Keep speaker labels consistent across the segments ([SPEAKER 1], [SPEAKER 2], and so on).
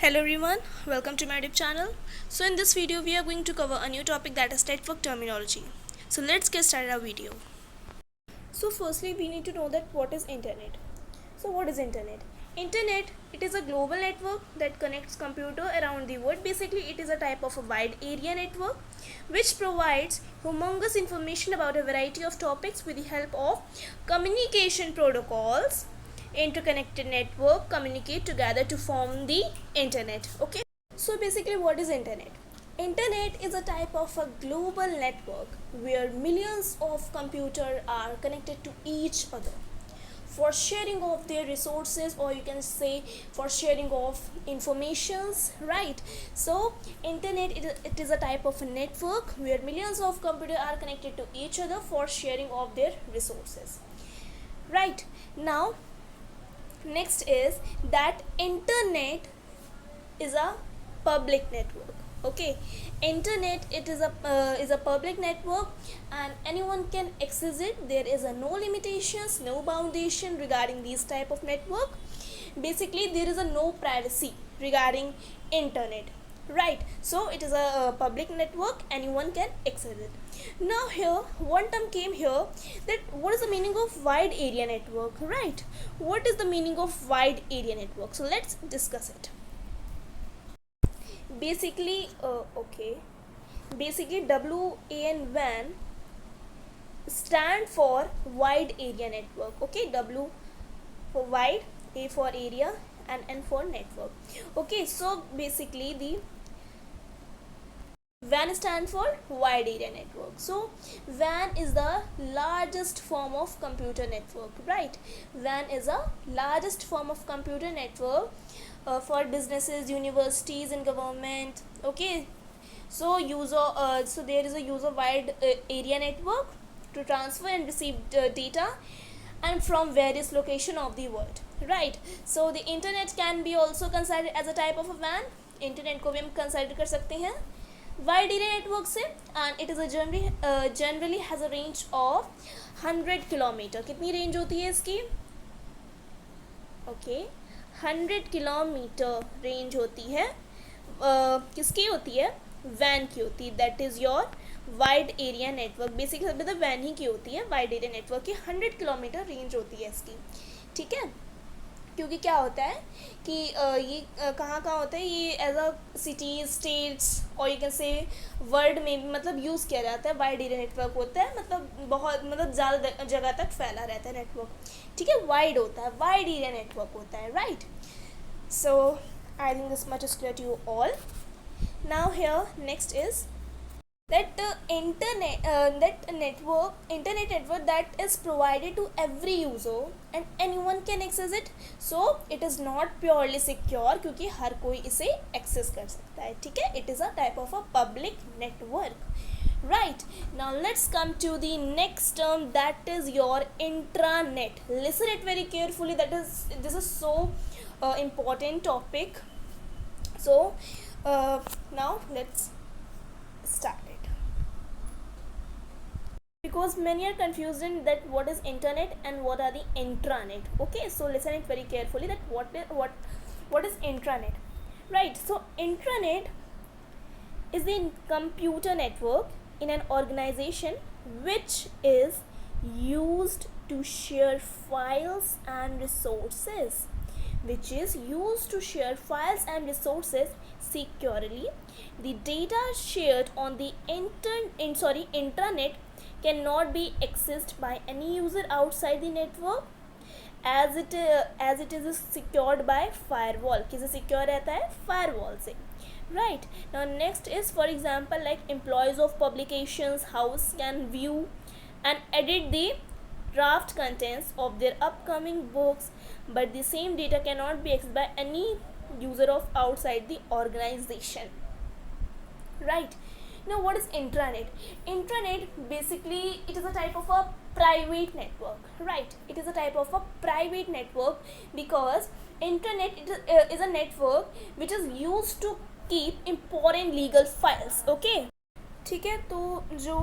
[SPEAKER 1] Hello everyone, welcome to my YouTube channel. So in this video we are going to cover a new topic, that is network terminology. So let's get started our video. So firstly we need to know that what is internet. So what is internet? Internet, it is a global network that connects computer around the world. Basically it is a type of a wide area network which provides humongous information about a variety of topics with the help of communication protocols. Interconnected network communicate together to form the internet. Okay, so basically what is internet? Internet is a type of a global network where millions of computers are connected to each other for sharing of their resources, or you can say for sharing of informations, right? So internet, it is a type of a network where millions of computers are connected to each other for sharing of their resources, right? Now next is that internet is a public network. Okay, internet, it is a public network and anyone can access it. There is a no limitations, no foundation regarding these type of network. Basically there is a no privacy regarding internet, right? So it is a public network, anyone can access it. Now here one term came here, that what is the meaning of wide area network, right? What is the meaning of wide area network? So let's discuss it. Basically WAN stand for wide area network. Okay, W for wide, A for area, and N for network. Okay, so basically the WAN stand for wide area network. So WAN is the largest form of computer network, right? WAN is a largest form of computer network for businesses, universities, and government. Okay, so so there is a user wide area network to transfer and receive data and from various location of the world, right? So the internet can be also considered as a type of a WAN. Internet को भी हम consider कर सकते हैं wide area network से, and it is a generally has a range of 100 kilometre. कितनी range होती है इसकी? ओके, 100 किलोमीटर रेंज होती है. किसकी होती है? वैन की होती है. That is your wide area network. Basically सब तो वैन ही की होती है. वाइड एरिया नेटवर्क की 100 किलोमीटर रेंज होती है इसकी, ठीक है? क्योंकि क्या होता है कि ये कहाँ होता है, ये एज अ सिटीज, स्टेट्स, और यू कैन से वर्ल्ड में भी मतलब यूज़ किया जाता है. वाइड एरिया नेटवर्क होता है, मतलब बहुत मतलब ज़्यादा जगह तक फैला रहता है नेटवर्क, ठीक है? वाइड होता है, वाइड एरिया नेटवर्क होता है, right? So I think this much is clear to you all. Now here next is that internet network that is provided to every user and anyone can access it. So it is not purely secure क्योंकि हर कोई इसे access कर सकता है, ठीक है? It is a type of a public network, right? Now let's come to the next term, that is your intranet. Listen it very carefully, this is so important topic. So now let's start it, because many are confused in that what is internet and what are the intranet. Okay, so listen it very carefully, that what is intranet, right? So intranet is the computer network in an organization which is used to share files and resources, securely. The data shared on the intranet cannot be accessed by any user outside the network, as it is secured by firewall. किसे secure रहता है? firewall से, right? Now next is, for example, like employees of publications house can view and edit the draft contents of their upcoming books, but the same data cannot be accessed by any user of outside the organization, right? Now what is intranet? Intranet, basically it is a type of a private network, right? It is a type of a private network because internet is a network which is used to keep important legal files. Okay, ठीक है? तो जो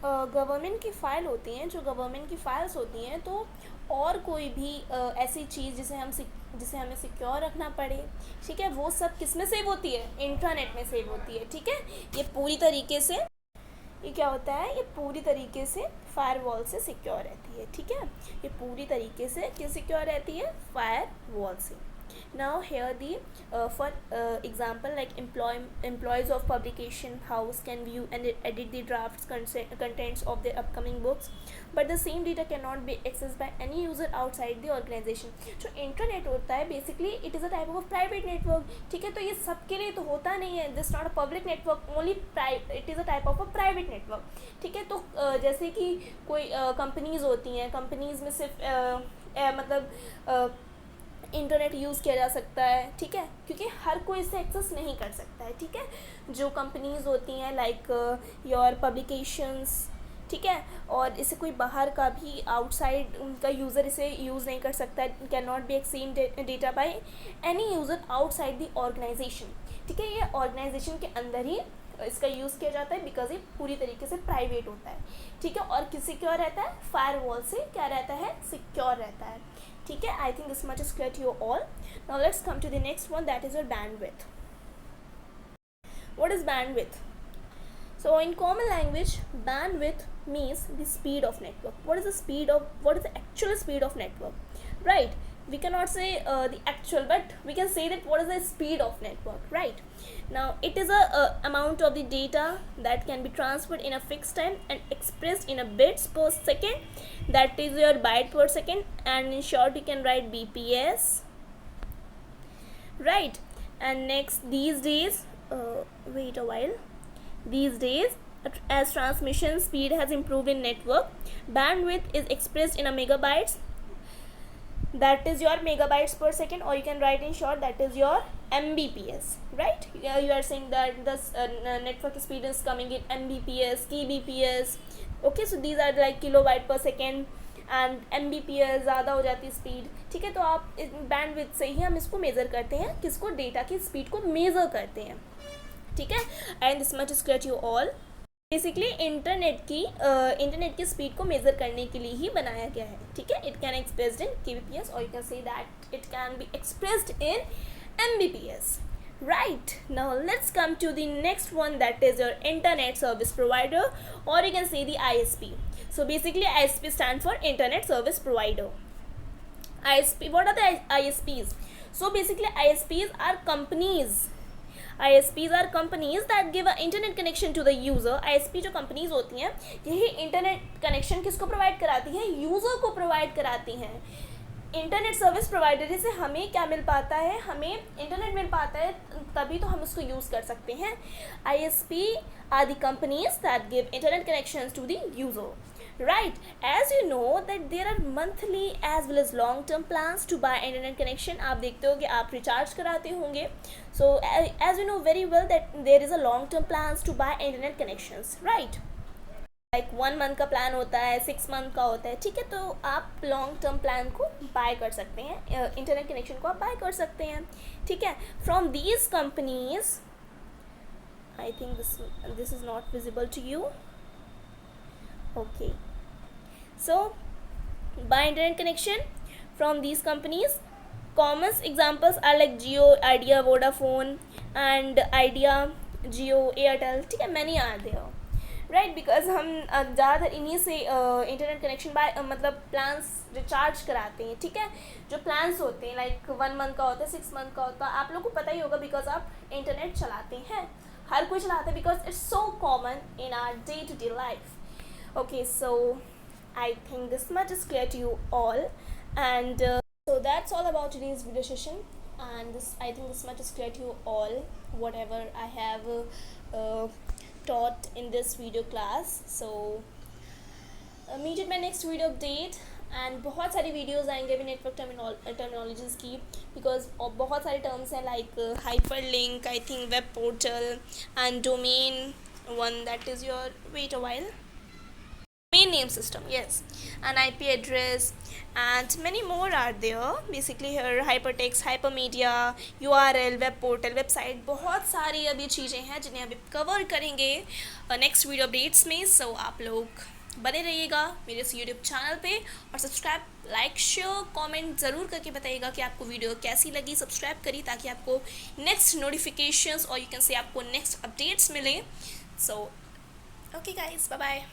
[SPEAKER 1] government की file होती हैं, जो government की files होती हैं, तो और कोई भी ऐसी चीज़ जिसे हम जिसे हमें सिक्योर रखना पड़े, ठीक है, वो सब किस में सेव होती है, इंट्रानेट में सेव होती है, ठीक है। ये पूरी तरीके से, ये क्या होता है, ये पूरी तरीके से फायरवॉल से सिक्योर रहती है, ठीक है। ये पूरी तरीके से किस सिक्योर रहती है, फायरवॉल से। Now here the for example, like employees of publication house can view and edit the drafts contents of their upcoming books, but the same data cannot be accessed by any user outside the organization. जो internet होता है basically it is a type of private network, ठीक है। तो ये सबके लिए तो होता नहीं है, this not a public network, only it is a type of a private network, ठीक है। तो जैसे कि कोई कंपनीज़ होती हैं, कंपनीज़ में सिर्फ मतलब इंटरनेट यूज़ किया जा सकता है, ठीक है, क्योंकि हर कोई इससे एक्सेस नहीं कर सकता है, ठीक है। जो कंपनीज़ होती हैं लाइक योर पब्लिकेशंस, ठीक है, और इसे कोई बाहर का भी आउटसाइड उनका यूज़र इसे यूज़ नहीं कर सकता है, can not be exchange data by any user outside the organisation, ठीक है। ये ऑर्गेनाइजेशन के अंदर ही इसका यूज़ किया जाता है बिकॉज ये पूरी तरीके से प्राइवेट होता है, ठीक है। और किस सिक्योर रहता है, फायरवॉल से क्या रहता है, सिक्योर रहता है, ठीक है। I think this much is clear to you all. Now let's come to the next one, that is your bandwidth. What is bandwidth? So in common language, bandwidth means the speed of network. What is the actual speed of network, right? We cannot say the actual, but we can say that what is the speed of network, right? Now it is a amount of the data that can be transferred in a fixed time and expressed in a bits per second, that is your byte per second, and in short you can write bps, right? And next, these days, wait a while. These days, as transmission speed has improved in network, bandwidth is expressed in a megabytes, that is your megabytes per second, or you can write in short, that is your mbps, right? You are saying that this network speed is coming in mbps, kbps, okay, so these are like kilobyte per second and mbps ज़्यादा हो जाती है speed, ठीक है। तो आप bandwidth से ही हम इसको मेज़र करते हैं, किसको, डेटा की स्पीड को मेज़र करते हैं, ठीक है। And this much is clear to you all. Basically internet की स्पीड को मेज़र करने के लिए ही बनाया गया है, ठीक है। It can expressed in kbps, और you can say that it can be expressed in mbps, right? Now let's come to the next one, that is your internet service provider, or you can say the ISP. So basically ISP stand for internet service provider. ISP, what are the ISPs? So basically ISPs are companies that give an internet connection to the user. ISP जो companies होती हैं, यही internet connection किसको provide कराती हैं, user को provide कराती हैं। इंटरनेट सर्विस प्रोवाइडर से हमें क्या मिल पाता है, हमें इंटरनेट मिल पाता है, तभी तो हम उसको यूज़ कर सकते हैं। ISP are the companies that give internet connections to the user, right? As you know that there are monthly as well as long term plans to buy internet connection. आप देखते हो कि आप रिचार्ज कराते होंगे, so as you know very well that there is a long term plans to buy internet connections, right? Like 1 month का plan होता है, 6 मंथ का होता है, ठीक है। तो आप लॉन्ग टर्म प्लान को बाय कर सकते हैं, इंटरनेट कनेक्शन को आप बाय कर सकते हैं, ठीक है, from these companies. I think this is not visible to you, okay. So by internet connection from these companies, common examples are like Jio, Idea, Vodafone and Idea, Jio, Airtel, ठीक है, many are there, right? Because हम ज़्यादातर इन्हीं से internet connection by मतलब plans recharge कराते हैं, ठीक है। जो प्लान्स होते हैं लाइक 1 मंथ का होता है, 6 मंथ का होता है, आप लोगों को पता ही होगा बिकॉज आप इंटरनेट चलाते हैं, हर कोई चलाता है, because it's so common in our day to day life, okay. So I think this much is clear to you all, and so that's all about today's video session, and I think this much is clear to you all, whatever I have taught in this video class. So meet at my next video update, and बहुत सारी videos आएंगे अभी network terminologies की, because बहुत सारे terms हैं like hyperlink, I think web portal and domain one, that is your, wait a while, domain name system, yes, and IP address, and many more are there. Basically here hypertext, hypermedia, URL, web portal, website, बहुत सारी अभी चीज़ें हैं जिन्हें अभी cover करेंगे next video updates में। सो आप लोग बने रहिएगा मेरे इस यूट्यूब चैनल पे और सब्सक्राइब, लाइक, शेयर, कमेंट ज़रूर करके बताइएगा कि आपको वीडियो कैसी लगी। सब्सक्राइब करिए ताकि आपको नेक्स्ट नोटिफिकेशंस और यू कैन से आपको नेक्स्ट अपडेट्स मिले। So okay guys, bye bye.